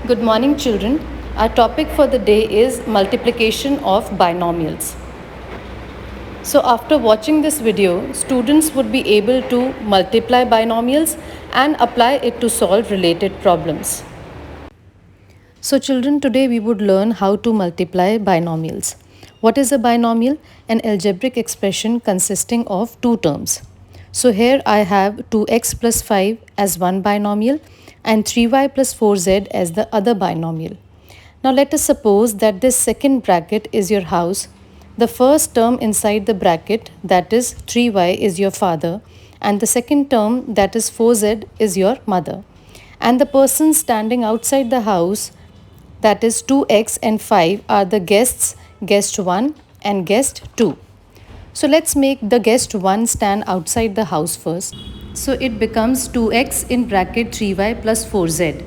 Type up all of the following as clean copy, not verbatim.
Good morning, children. Our topic for the day is multiplication of binomials. So after watching this video, students would be able to multiply binomials and apply it to solve related problems. So children, today we would learn how to multiply binomials. What is a binomial? An algebraic expression consisting of two terms. So here I have 2x plus 5 as one binomial and 3y plus 4z as the other binomial. Now let us suppose that this second bracket is your house. The first term inside the bracket, that is 3y, is your father, and the second term, that is 4z, is your mother. And the person standing outside the house, that is 2x and 5, are the guests, guest 1 and guest 2. So let's make the guest 1 stand outside the house first. So it becomes 2x in bracket 3y plus 4z.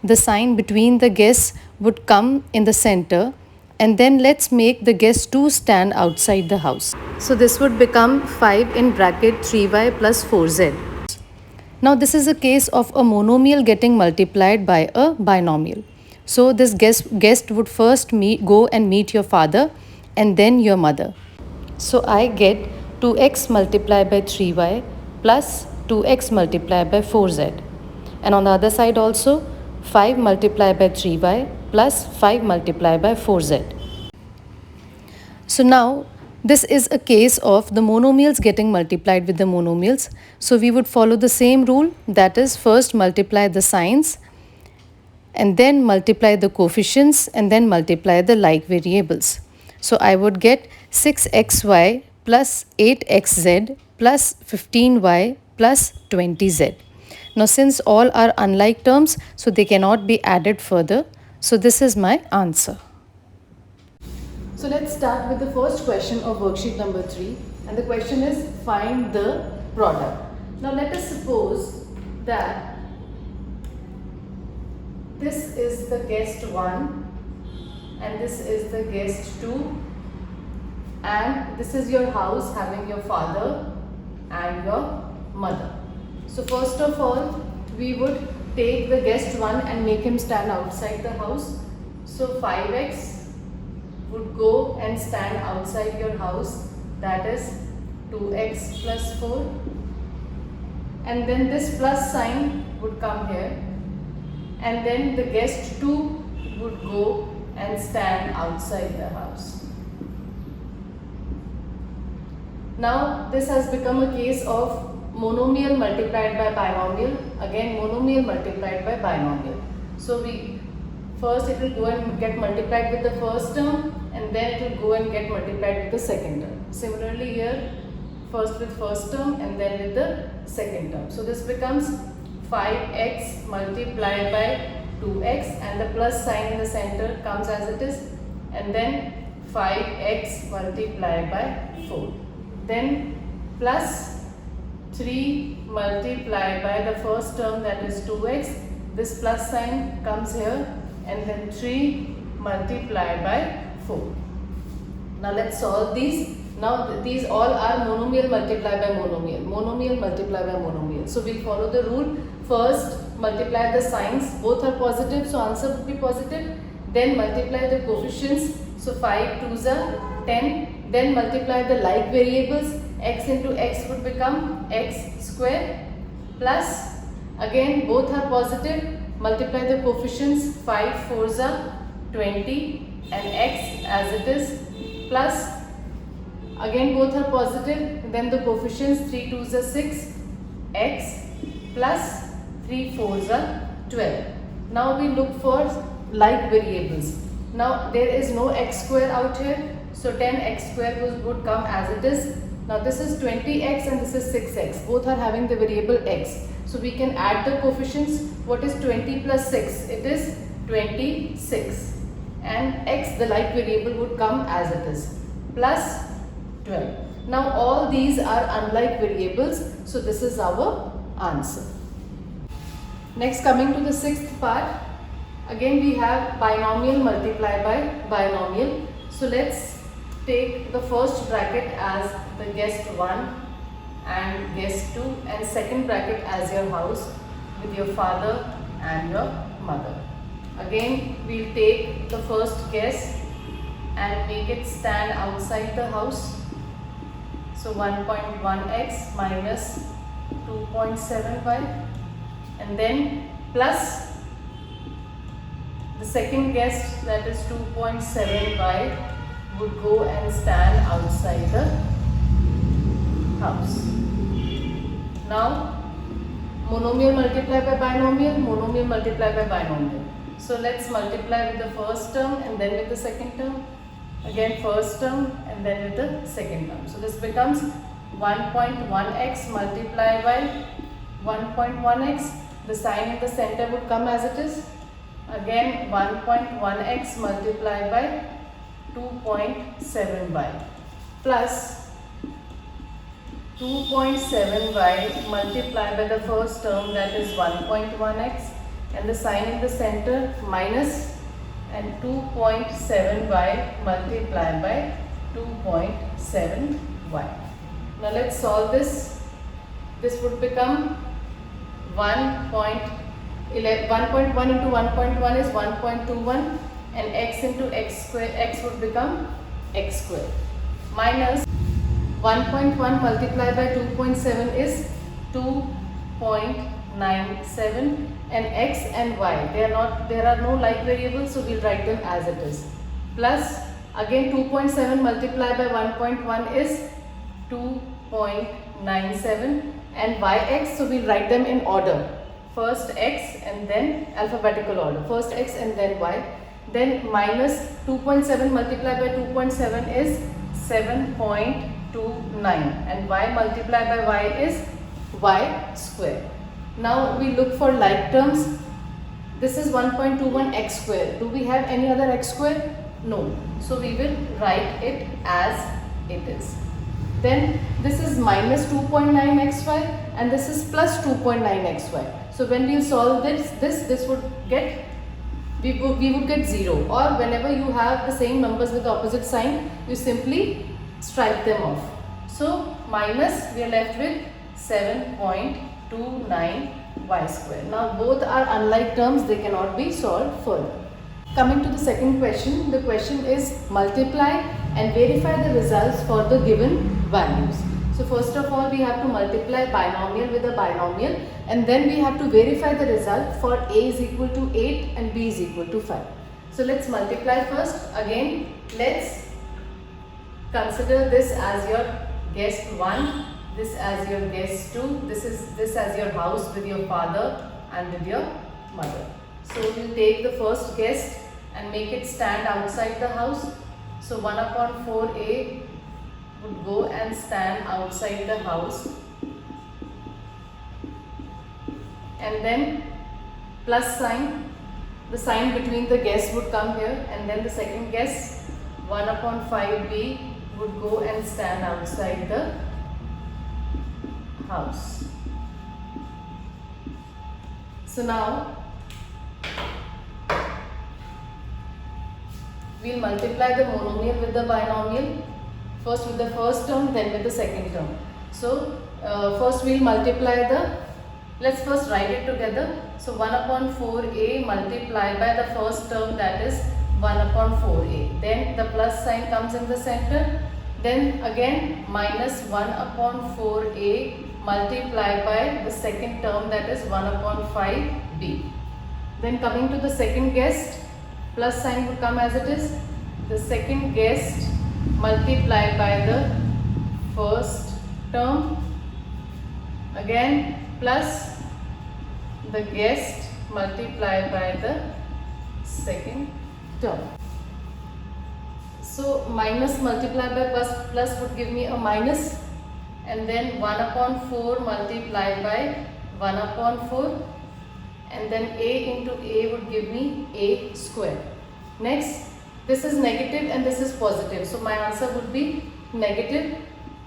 The sign between the guests would come in the center, and then let's make the guest 2 stand outside the house. So this would become 5 in bracket 3y plus 4z. Now this is a case of a monomial getting multiplied by a binomial. So this guest would first go and meet your father and then your mother. So I get 2x multiplied by 3y plus 2x multiplied by 4z. And on the other side also 5 multiplied by 3y plus 5 multiplied by 4z. So now this is a case of the monomials getting multiplied with the monomials. So we would follow the same rule, that is first multiply the signs and then multiply the coefficients and then multiply the like variables. So I would get 6xy plus 8xz plus 15y plus 20z. Now since all are unlike terms, so they cannot be added further. So this is my answer. So let's start with the first question of worksheet number 3, and the question is find the product. Now let us suppose that this is the guest 1 and this is the guest 2, and this is your house having your father and your mother. So first of all, we would take the guest 1 and make him stand outside the house. So 5x would go and stand outside your house, that is 2x plus 4, and then this plus sign would come here, and then the guest 2 would go and stand outside the house. Now this has become a case of monomial multiplied by binomial, again monomial multiplied by binomial. So first it will go and get multiplied with the first term, and then it will go and get multiplied with the second term. Similarly here, first with first term and then with the second term. So this becomes 5x multiplied by 2x, and the plus sign in the center comes as it is, and then 5x multiplied by 4. Then plus 3 multiplied by the first term, that is 2x. This plus sign comes here, and then 3 multiplied by 4. Now let's solve these. Now these all are monomial multiplied by monomial, monomial multiplied by monomial. So we'll follow the rule. First multiply the signs, both are positive, so answer would be positive. Then multiply the coefficients, so 5 2s are 10. Then multiply the like variables, x into x would become x square, plus again both are positive, multiply the coefficients, 5 4s are 20 and x as it is, plus again both are positive, then the coefficients, 3 2s are 6, x plus 3 4s are 12. Now we look for like variables. Now there is no x square out here, so 10x square would come as it is. Now this is 20x and this is 6x, both are having the variable x. So we can add the coefficients. What is 20 plus 6? It is 26, and x, the like variable, would come as it is, plus 12. Now all these are unlike variables, so this is our answer. Next, coming to the sixth part, again we have binomial multiplied by binomial. So let's take the first bracket as the guest 1 and guest 2, and second bracket as your house with your father and your mother. Again, we'll take the first guess and make it stand outside the house. So 1.1x minus 2.7y, and then plus the second guess, that is 2.7y, would go and stand outside the house. Now monomial multiplied by binomial, monomial multiplied by binomial. So let's multiply with the first term and then with the second term. Again first term and then with the second term. So this becomes 1.1x multiplied by 1.1x. The sign in the center would come as it is. Again 1.1x multiplied by 2.7y plus 2.7y multiplied by the first term, that is 1.1x, and the sign in the center minus, and 2.7y multiplied by 2.7y. Now let's solve this. This would become 1.1 into 1.1 is 1.21, and x into x square, x would become x square, minus 1.1 multiplied by 2.7 is 2.97, and x and y, there are no like variables, so we'll write them as it is, plus again 2.7 multiplied by 1.1 is 2.97, and yx, so we'll write them in order, first x and then alphabetical order, first x and then y. Then minus 2.7 multiplied by 2.7 is 7.29, and y multiplied by y is y square. Now we look for like terms. This is 1.21 x square. Do we have any other x square? No. So we will write it as it is. Then this is minus 2.9 xy and this is plus 2.9 xy. So when we solve this would get, we would get 0, or whenever you have the same numbers with the opposite sign, you simply strike them off. So minus, we are left with 7.29 y square. Now both are unlike terms, they cannot be solved further. Coming to the second question, the question is multiply and verify the results for the given values. So first of all, we have to multiply binomial with a binomial, and then we have to verify the result for a is equal to 8 and b is equal to 5. So let's multiply first. Again, let's consider this as your guest 1, this as your guest 2, this as your house with your father and with your mother. So you take the first guest and make it stand outside the house. So 1 upon 4a would go and stand outside the house, and then plus sign, the sign between the guests would come here, and then the second guest 1 upon 5b would go and stand outside the house. So now we'll multiply the monomial with the binomial, first with the first term, then with the second term. So first we'll multiply let's first write it together. So 1 upon 4a multiplied by the first term, that is 1 upon 4a. Then the plus sign comes in the center. Then again minus 1 upon 4a multiplied by the second term, that is 1 upon 5b. Then coming to the second guest, plus sign would come as it is. The second guest multiplied by the first term, again plus the guest multiplied by the second term. So minus multiplied by plus would give me a minus, and then 1 upon 4 multiplied by 1 upon 4, and then a into a would give me a square. Next, this is negative and this is positive, so my answer would be negative.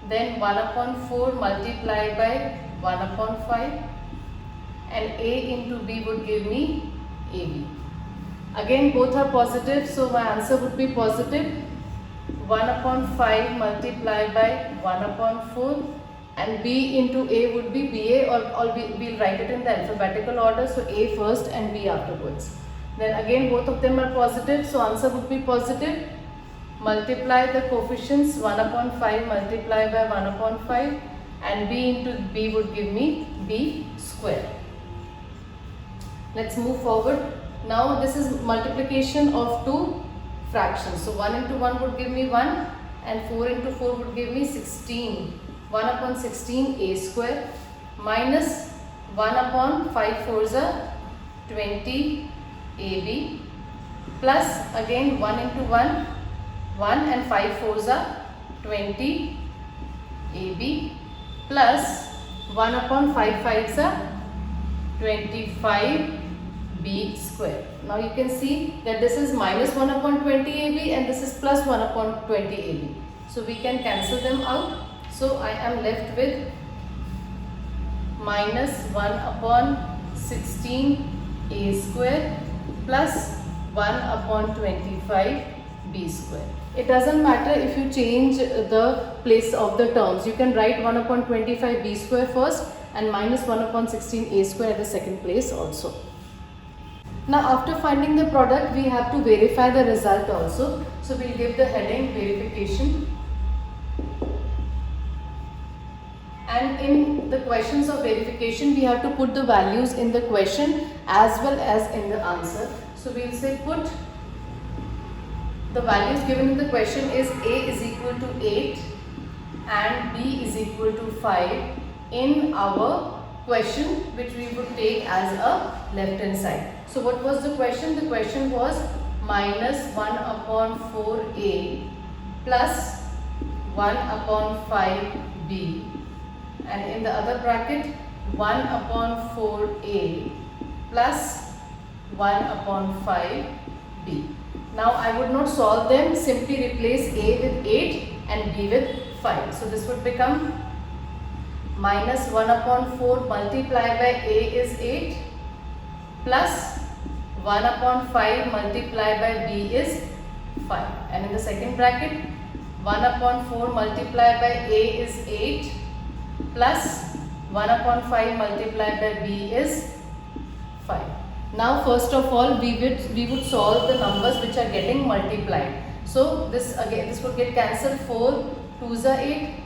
Then 1 upon 4 multiplied by 1 upon 5, and a into b would give me ab. Again both are positive, so my answer would be positive. 1 upon 5 multiplied by 1 upon 4, and b into a would be ba, or we'll write it in the alphabetical order, so a first and b afterwards. Then again both of them are positive, so answer would be positive. Multiply the coefficients, 1 upon 5 multiply by 1 upon 5, and b into b would give me b square. Let's move forward. Now this is multiplication of two fractions. So 1 into 1 would give me 1 and 4 into 4 would give me 16. 1 upon 16 a square minus 1 upon 5 fours are 20 ab plus again 1 into 1 1 and 5 fours are 20 ab plus 1 upon 5 fives are 25 b square. Now you can see that this is minus 1 upon 20 ab and this is plus 1 upon 20 ab. So we can cancel them out. So I am left with minus 1 upon 16 a square plus 1 upon 25 b square. It doesn't matter if you change the place of the terms. You can write 1 upon 25 b square first and minus 1 upon 16 a square at the second place also. Now after finding the product, we have to verify the result also. So we'll give the heading verification. And in the questions of verification, we have to put the values in the question as well as in the answer. So we'll say put the values given in the question is a is equal to 8 and b is equal to 5 in our question, which we would take as a left hand side. So what was the question? The question was minus 1 upon 4a plus 1 upon 5b, and in the other bracket 1 upon 4a plus 1 upon 5b. Now I would not solve them, simply replace a with 8 and b with 5. So this would become minus 1 upon 4 multiplied by a is 8 plus 1 upon 5 multiplied by b is 5. And in the second bracket 1 upon 4 multiplied by a is 8 plus 1 upon 5 multiplied by b is 5. Now first of all we would solve the numbers which are getting multiplied. So this would get cancelled. 4 2s are 8,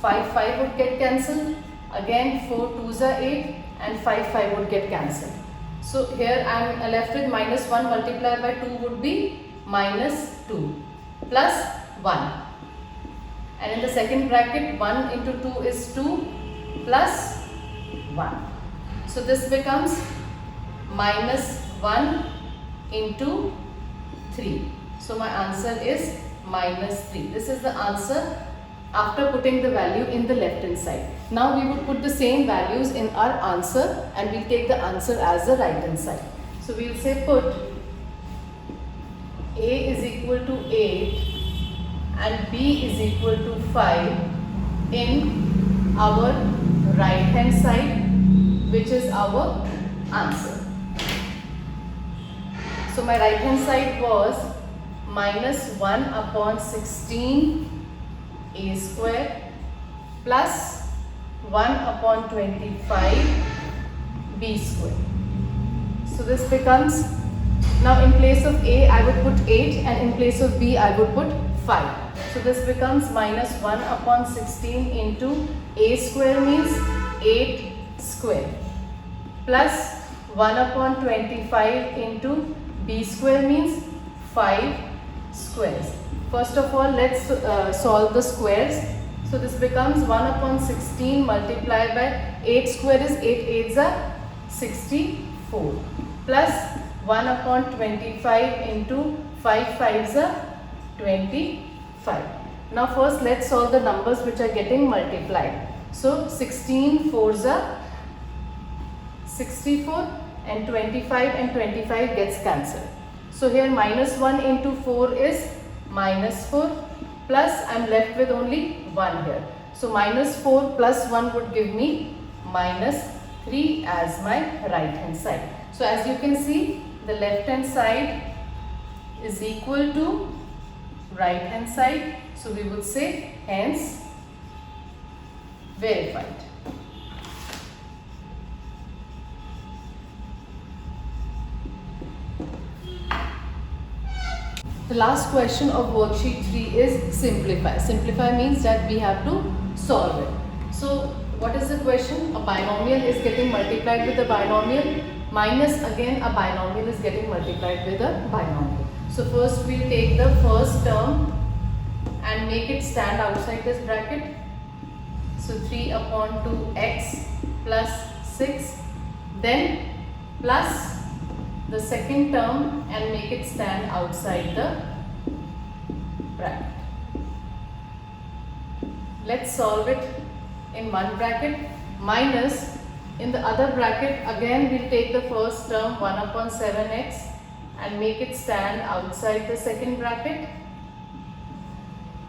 5 would get cancelled, again 4 2s are 8 and 5 would get cancelled. So here I am left with minus 1 multiplied by 2 would be minus 2 plus 1, and in the second bracket 1 into 2 is 2 plus 1. So this becomes minus 1 into 3. So my answer is minus 3. This is the answer after putting the value in the left hand side. Now we would put the same values in our answer and we'll take the answer as the right hand side. So we'll say put a is equal to 8 and b is equal to 5 in our right hand side, which is our answer. So my right hand side was minus 1 upon 16 a square plus 1 upon 25 b square. So this becomes, now in place of a I would put 8 and in place of b I would put 5. So this becomes minus 1 upon 16 into a square means 8 square plus 1 upon 25 into b square means 5 squares. First of all let's solve the squares. So this becomes 1 upon 16 multiplied by 8 square is 8 8s are 64 plus 1 upon 25 into 5 5s are 25. Now first let's solve the numbers which are getting multiplied. So 16 4s are 64 and 25 gets cancelled. So here minus 1 into 4 is minus 4 plus I am left with only 1 here. So minus 4 plus 1 would give me minus 3 as my right hand side. So as you can see, the left hand side is equal to right hand side. So we would say hence verified. The last question of worksheet 3 is simplify. Simplify means that we have to solve it. So what is the question? A binomial is getting multiplied with a binomial minus again a binomial is getting multiplied with a binomial. So first we'll take the first term and make it stand outside this bracket. So 3 upon 2x plus 6, then plus the second term and make it stand outside the bracket. Let's solve it in one bracket minus in the other bracket. Again we'll take the first term 1 upon 7x and make it stand outside the second bracket,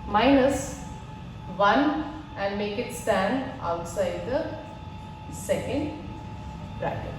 minus 1 and make it stand outside the second bracket.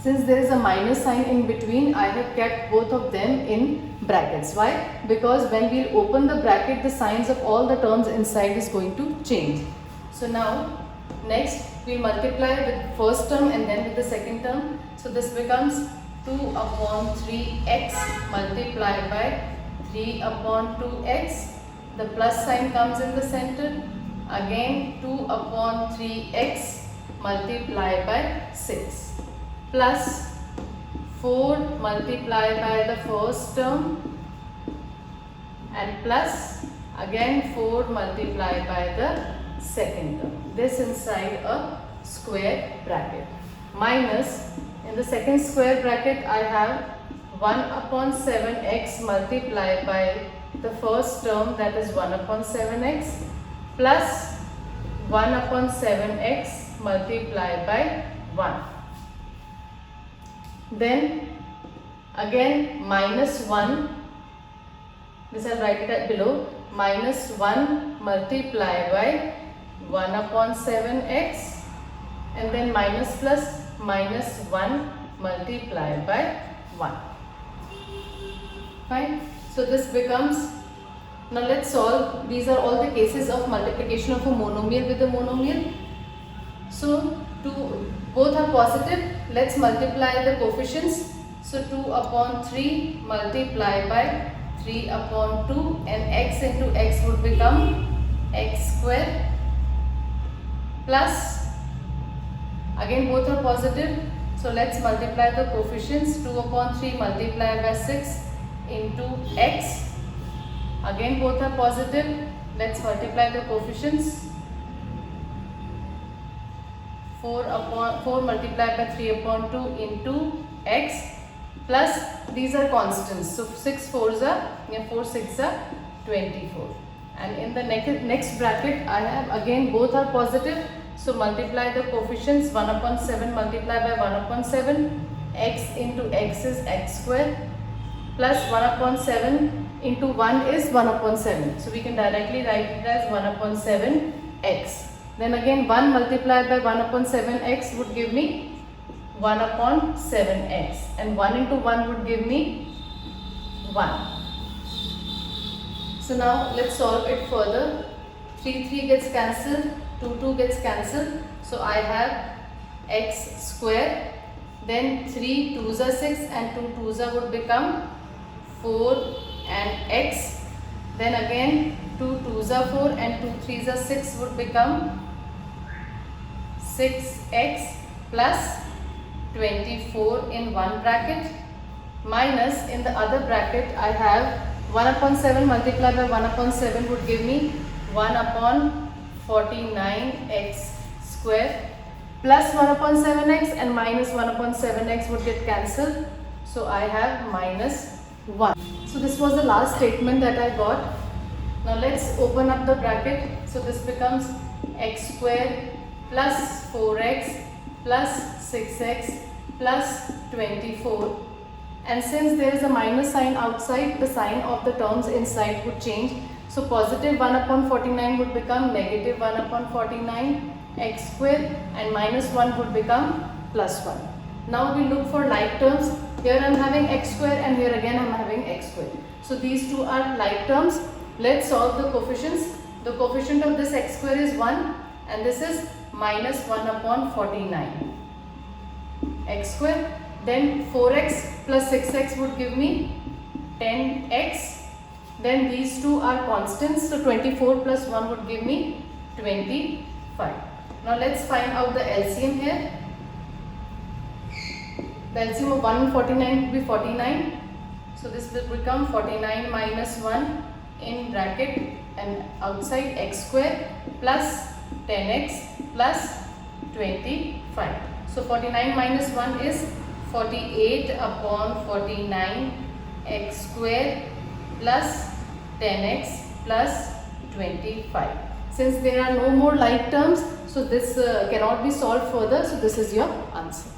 Since there is a minus sign in between, I have kept both of them in brackets. Why? Because when we'll open the bracket, the signs of all the terms inside is going to change. So now, next we'll multiply with first term and then with the second term. So this becomes 2 upon 3x multiplied by 3 upon 2x. The plus sign comes in the center. Again 2 upon 3x multiplied by 6. Plus 4 multiplied by the first term and plus again 4 multiplied by the second term. This inside a square bracket. Minus in the second square bracket I have 1 upon 7x multiplied by the first term, that is 1 upon 7x, plus 1 upon 7x multiplied by 1. Then again minus 1, this I'll write it below, minus 1 multiplied by 1 upon 7x, and then minus plus minus 1 multiplied by 1. Fine. So this becomes, now let's solve, these are all the cases of multiplication of a monomial with a monomial. So both are positive, let's multiply the coefficients. So 2 upon 3 multiplied by 3 upon 2 and x into x would become x square, plus again both are positive, so let's multiply the coefficients. 2 upon 3 multiplied by 6 into x, again both are positive, let's multiply the coefficients. 4 multiplied by 3 upon 2 into x, plus these are constants, so 6 4s are 4 6 are 24, and in the next bracket I have again both are positive, so multiply the coefficients. 1 upon 7 multiplied by 1 upon 7, x into x is x square, plus 1 upon 7 into 1 is 1 upon 7, so we can directly write it as 1 upon 7 x. Then again 1 multiplied by 1 upon 7x would give me 1 upon 7x, and 1 into 1 would give me 1. So now let's solve it further. 3 gets cancelled, 2 gets cancelled, so I have x square, then 3 2s are 6 and 2 2s are would become 4 and x, then again 2 2s are 4 and 2 3s are 6 would become 6x plus 24 in one bracket, minus in the other bracket I have 1 upon 7 multiplied by 1 upon 7 would give me 1 upon 49x square, plus 1 upon 7x and minus 1 upon 7x would get cancelled, so I have minus 1. So this was the last statement that I got. Now let's open up the bracket. So this becomes x square plus 4x plus 6x plus 24, and since there is a minus sign outside, the sign of the terms inside would change. So positive 1 upon 49 would become negative 1 upon 49 x square, and minus 1 would become plus 1. Now we look for like terms. Here I am having x square and here again I am having x square. So these two are like terms. Let's solve the coefficients. The coefficient of this x square is 1 and this is minus 1 upon 49 x square. Then 4x plus 6x would give me 10x. Then these two are constants, so 24 plus 1 would give me 25. Now let's find out the LCM here. The LCM of 1 and 49 would be 49. So this will become 49 minus 1 in bracket and outside x square plus 10x plus 25. So 49 minus 1 is 48 upon 49 x square plus 10x plus 25. Since there are no more like terms, so this cannot be solved further. So this is your answer.